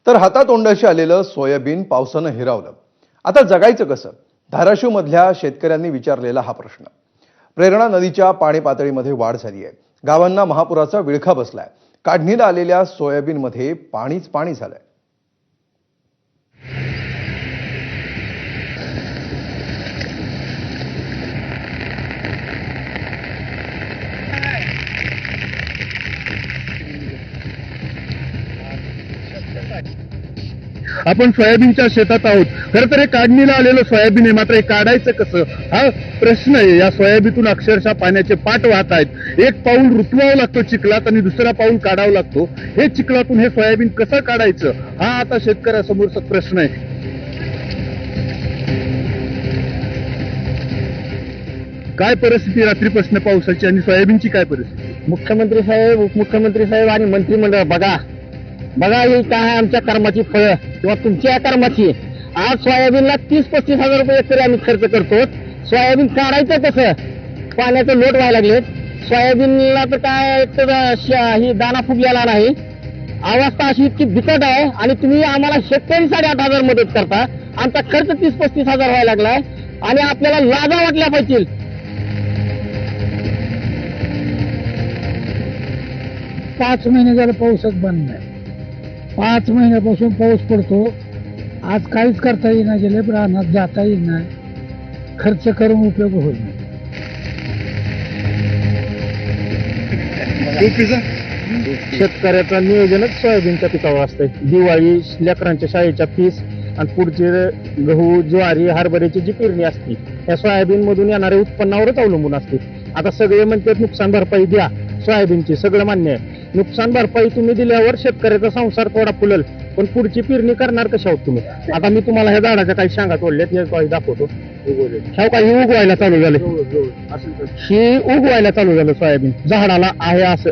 तर हातातोंडाशी आलेलं सोयाबीन पावसानं हिरावलं. आता जगायचं कसं? धाराशिव मधल्या शेतकऱ्यांनी विचारलेला हा प्रश्न. प्रेरणा नदीच्या पाणी पातळीमध्ये वाढ झाली आहे. गावांना महापुराचा विळखा बसलाय. काढणीला आलेल्या सोयाबीनमध्ये पाणीच पाणी झालंय. आपण सोयाबीनच्या शेतात आहोत. खरं तर हे काढणीला आलेलं सोयाबीन आहे, मात्र हे काढायचं कसं हा प्रश्न आहे. या सोयाबीनतून अक्षरशः पाण्याचे पाट वाहत आहेत. एक पाऊल रुतवावं लागतो चिखलात आणि दुसरा पाऊल काढावं लागतो. हे चिखलातून हे सोयाबीन कसं काढायचं हा आता शेतकऱ्यासमोरचा प्रश्न आहे. काय परिस्थिती रात्रीपासून पावसाची आणि सोयाबीनची काय परिस्थिती? मुख्यमंत्री साहेब, उपमुख्यमंत्री साहेब आणि मंत्रिमंडळ बघा ही काय आमच्या कर्माची फळं किंवा तुमच्या कर्माची. आज सोयाबीनला 30-35 हजार रुपये एकरी आम्ही खर्च करतो. सोयाबीन काढायचं कसं? पाण्याचं लोट व्हायला लागलेत. सोयाबीनला तर काय ही दाना फुगलेला नाही. अवस्था अशी इतकी बिकट आहे आणि तुम्ही आम्हाला शेतकरी 8,500 मदत करता. आमचा खर्च 30-35 हजार व्हायला लागलाय आणि आपल्याला लाजा वाटल्या पाहिजे. 5 महिने झालं पाऊसच बंद नाही. 5 महिन्यापासून पाऊस पडतो. आज काहीच करता येईना, गेले रानात जाता येईना, खर्च करून उपयोग होईल. शेतकऱ्याचं नियोजनच सोयाबीनच्या पिकावर असतंय. दिवाळी, लेकरांच्या शाळेच्या फीस आणि पुढचे गहू, ज्वारी, हरभऱ्याची जी पेरणी असते त्या सोयाबीन मधून येणाऱ्या उत्पन्नावरच अवलंबून असते. आता सगळे म्हणतात नुकसान भरपाई द्या सोयाबीनची, सगळं मान्य आहे. नुकसान भरपाई तुम्ही दिल्यावर शेतकऱ्याचा संसार थोडा फुलल, पण पुढची पेरणी करणार कशा आहोत तुम्ही? आता मी तुम्हाला ह्या झाडाच्या काही शांगा तोडल्यात, हे काही दाखवतो. ह्या काही उगवायला चालू झालं, ही उगवायला चालू झालं सोयाबीन झाडाला आहे असं.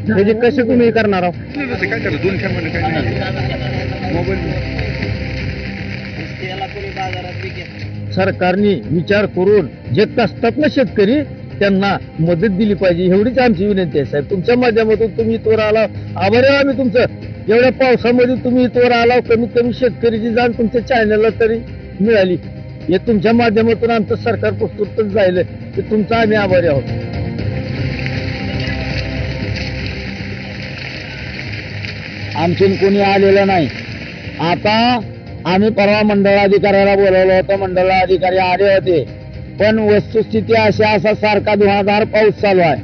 म्हणजे कसे तुम्ही करणार आहोत? सरकारने विचार करून जे कसतात ना शेतकरी त्यांना मदत दिली पाहिजे, एवढीच आमची विनंती आहे साहेब. तुमच्या माध्यमातून तुम्ही इथवर आला, आभारी आहे आम्ही तुमचं. एवढ्या पावसामध्ये तुम्ही इथवर आला, कमीत कमी शेतकरीची जाण तुमच्या चॅनलला तरी मिळाली. हे तुमच्या माध्यमातून आमचं सरकार पुस्तकच जाईल, ते तुमचा आम्ही आभारी आहोत. आमच्यान कोणी आलेलं नाही. आता आम्ही परवा मंडळाधिकाऱ्याला बोलवलं होतं, मंडळाधिकारी आले होते, पण वस्तुस्थिती अशा सारखा धुवाधार पाऊस चालू आहे.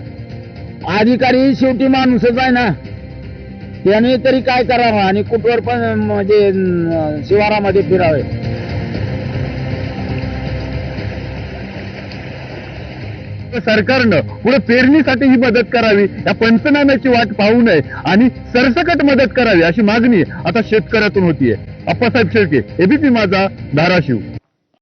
अधिकारी शेवटी माणूसच आहे ना, त्याने तरी काय करावं आणि कुठवर पण म्हणजे शिवारामध्ये फिरावे. सरकारनं पुढे पेरणीसाठी ही मदत करावी, या पंचनाम्याची वाट पाहू नये आणि सरसकट मदत करावी अशी मागणी आता शेतकऱ्यातून होतीये. अप्पासाहेब शेळके, एबीपी माझा, धाराशिव.